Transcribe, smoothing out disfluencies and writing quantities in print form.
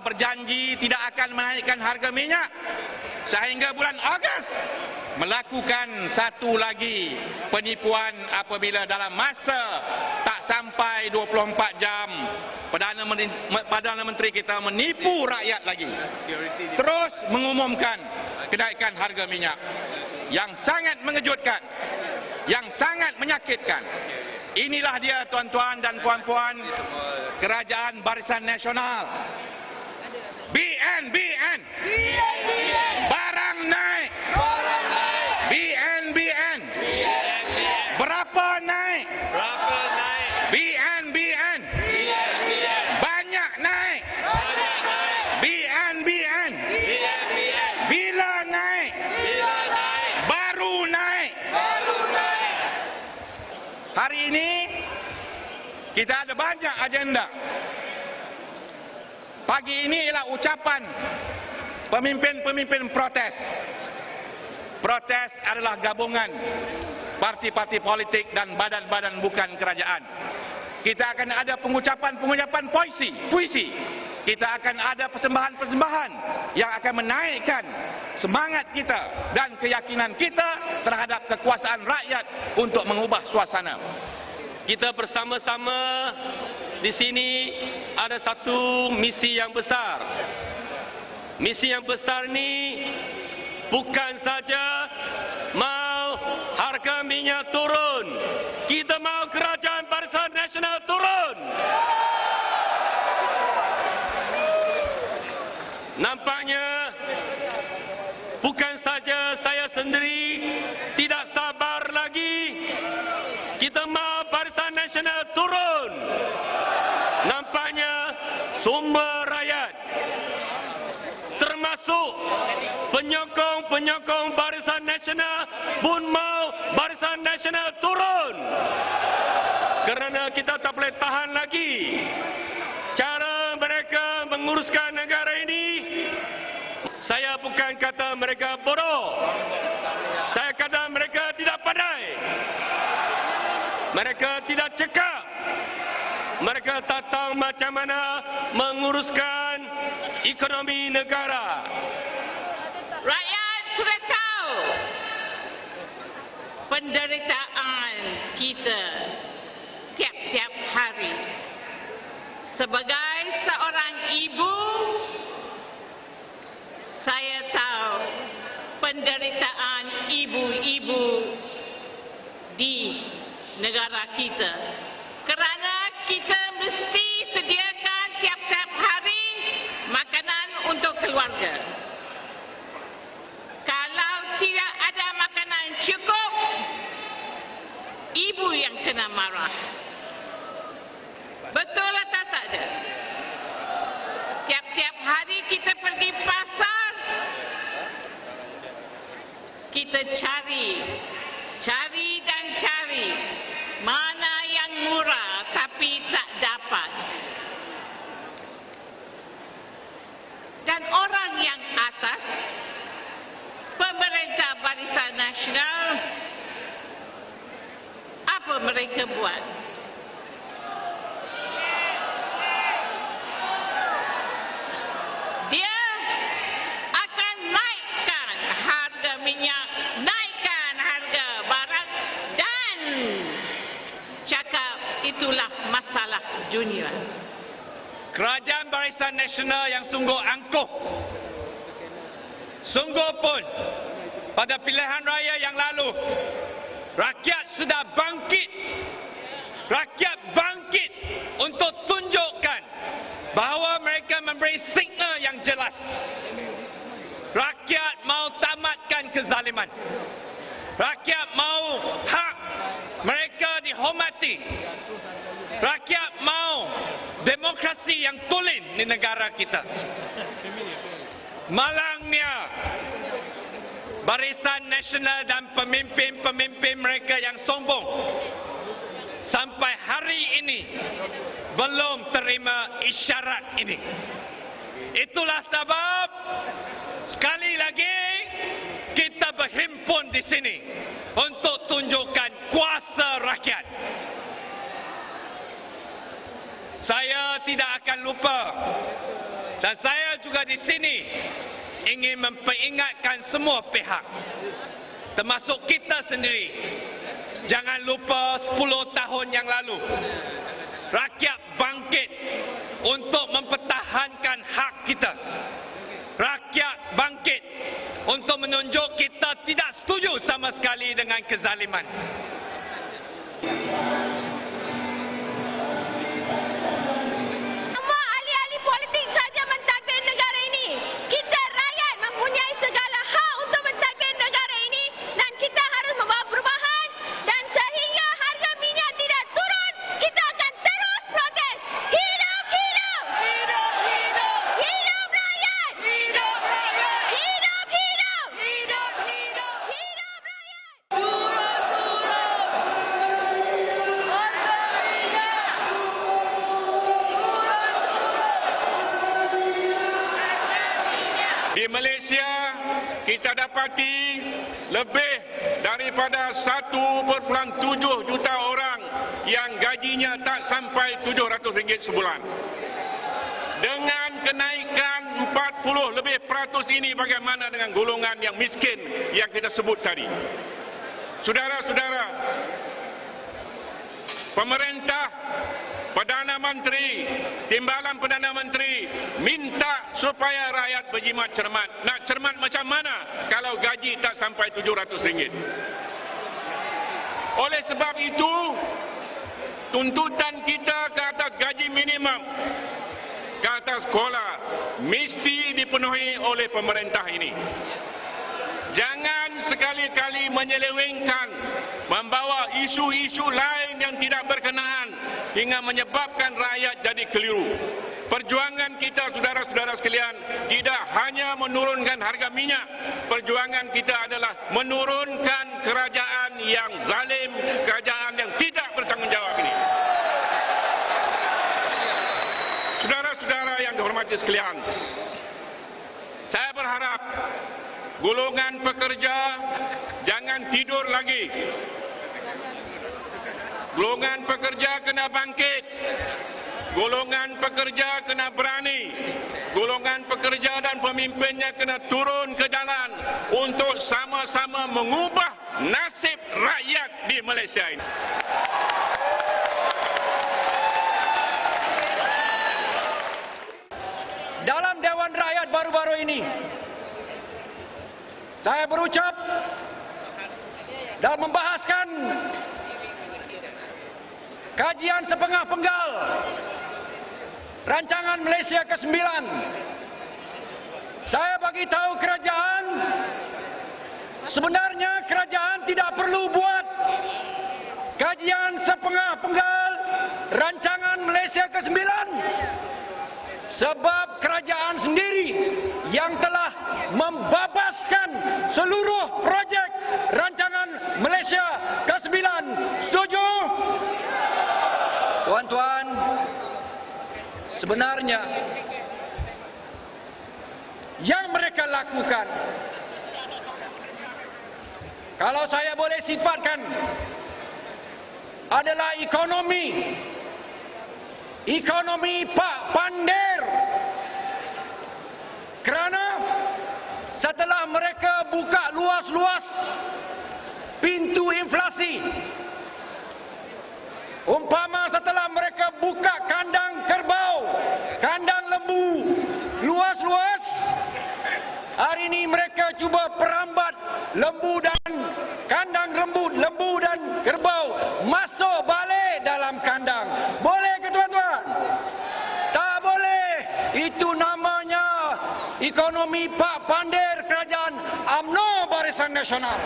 berjanji tidak akan menaikkan harga minyak sehingga bulan Ogos, melakukan satu lagi penipuan apabila dalam masa tak sampai 24 jam Perdana Menteri kita menipu rakyat lagi, terus mengumumkan kenaikan harga minyak yang sangat mengejutkan, yang sangat menyakitkan. Inilah dia tuan-tuan dan puan-puan Kerajaan Barisan Nasional. BN, barang naik. BN, berapa naik? BN, banyak naik. BN, bila naik? Baru naik. Hari ini kita ada banyak agenda. Pagi ini ialah ucapan pemimpin-pemimpin protes. Protes adalah gabungan parti-parti politik dan badan-badan bukan kerajaan. Kita akan ada pengucapan puisi. Kita akan ada persembahan-persembahan yang akan menaikkan semangat kita dan keyakinan kita terhadap kekuasaan rakyat untuk mengubah suasana. Kita bersama-sama di sini ada satu misi yang besar. Misi yang besar ini bukan saja mau harga minyak turun. Kita mau Kerajaan Barisan Nasional turun. Nampaknya bukan saja saya sendiri tidak sabar lagi. Kita mau Barisan Nasional turun. Nampaknya semua rakyat, termasuk penyokong-penyokong Barisan Nasional pun mau Barisan Nasional turun. Kerana kita tak boleh tahan lagi cara mereka menguruskan negara ini. Saya bukan kata mereka bodoh. Saya kata mereka tidak pandai. Mereka tidak cekap. Mereka tak tahu macam mana menguruskan ekonomi negara. Rakyat sudah tahu penderitaan kita tiap-tiap hari. Sebagai seorang ibu, saya tahu penderitaan ibu-ibu di negara kita. Kerana kita mesti sediakan tiap-tiap hari makanan untuk keluarga. Kalau tidak ada makanan cukup, ibu yang kena marah. Betul atau tak ada? Tiap-tiap hari kita pergi pasar, kita cari dan cari mana yang murah tapi tak dapat. Dan orang yang atas, pemerintah Barisan Nasional, apa mereka buat? Dia akan naikkan harga minyak, naikkan harga barang dan cakap itulah masalah dunia. Kerajaan Barisan Nasional yang sungguh angkuh, sungguh pun pada pilihan raya yang lalu, rakyat sudah bangkit. Rakyat bangkit untuk tunjukkan bahawa mereka memberi signal yang jelas. Rakyat mau tamatkan kezaliman. Rakyat mau hak mereka dihormati. Rakyat mau demokrasi yang tulen di negara kita. Malangnya Barisan Nasional dan pemimpin-pemimpin mereka yang sombong sampai hari ini belum terima isyarat ini. Itulah sebab sekali lagi kita berhimpun di sini untuk tunjukkan kuasa rakyat. Saya tidak akan lupa dan Dan saya juga di sini ingin memperingatkan semua pihak, termasuk kita sendiri. Jangan lupa 10 tahun yang lalu, rakyat bangkit untuk mempertahankan hak kita. Rakyat bangkit untuk menunjuk kita tidak setuju sama sekali dengan kezaliman. Semua ahli-ahli politik saja mentadbir negara ini. Kita rakyat mempunyai segala hak untuk mentadbir negara ini dan kita harus membawa perubahan, dan sehingga harga minyak tidak turun, kita akan terus protes. Hidup, hidup! Hidup, hidup! Hidup rakyat! Hidup rakyat! Hidup, hidup! Hidup, hidup! Hidup rakyat! Turun, turun! Harga minyak! Di Malaysia, kita dapati lebih daripada 1.7 juta orang yang gajinya tak sampai RM700 sebulan. Dengan kenaikan 40 lebih peratus ini, bagaimana dengan golongan yang miskin yang kita sebut tadi? Saudara-saudara, pemerintah, Perdana Menteri, Timbalan Perdana Menteri minta supaya rakyat berjimat cermat. Nak cermat macam mana kalau gaji tak sampai RM700? Oleh sebab itu, tuntutan kita ke atas gaji minimum, ke atas sekolah, mesti dipenuhi oleh pemerintah ini. Jangan sekali-kali menyelewengkan, membawa isu-isu lain yang tidak berkenaan hingga menyebabkan rakyat jadi keliru. Perjuangan kita, saudara-saudara sekalian, tidak hanya menurunkan harga minyak. Perjuangan kita adalah menurunkan kerajaan yang zalim, kerajaan yang tidak bertanggungjawab ini. Saudara-saudara yang dihormati sekalian, saya berharap golongan pekerja jangan tidur lagi. Golongan pekerja kena bangkit. Golongan pekerja kena berani. Golongan pekerja dan pemimpinnya kena turun ke jalan untuk sama-sama mengubah nasib rakyat di Malaysia ini. Dalam Dewan Rakyat baru-baru ini, saya berucap dan membahaskan kajian sepengah-penggal rancangan Malaysia ke-9. Saya bagi tahu kerajaan, sebenarnya kerajaan tidak perlu buat kajian sepengah-penggal rancangan Malaysia ke-9, sebab kerajaan sendiri yang telah membabaskan seluruh projek rancangan Malaysia ke-9. Setuju? Tuan-tuan, sebenarnya yang mereka lakukan, kalau saya boleh sifatkan, adalah ekonomi Pak Pandir. Kerana setelah mereka buka luas-luas pintu inflasi, umpama setelah mereka buka kandang kerbau, kandang lembu luas-luas, hari ini mereka cuba perambat lembu dan kandang lembu dan kerbau masuk balik dalam kandang. Boleh ke tuan-tuan? Tak boleh. Itu namanya ekonomi Pak Pandir kerajaan UMNO Barisan Nasional.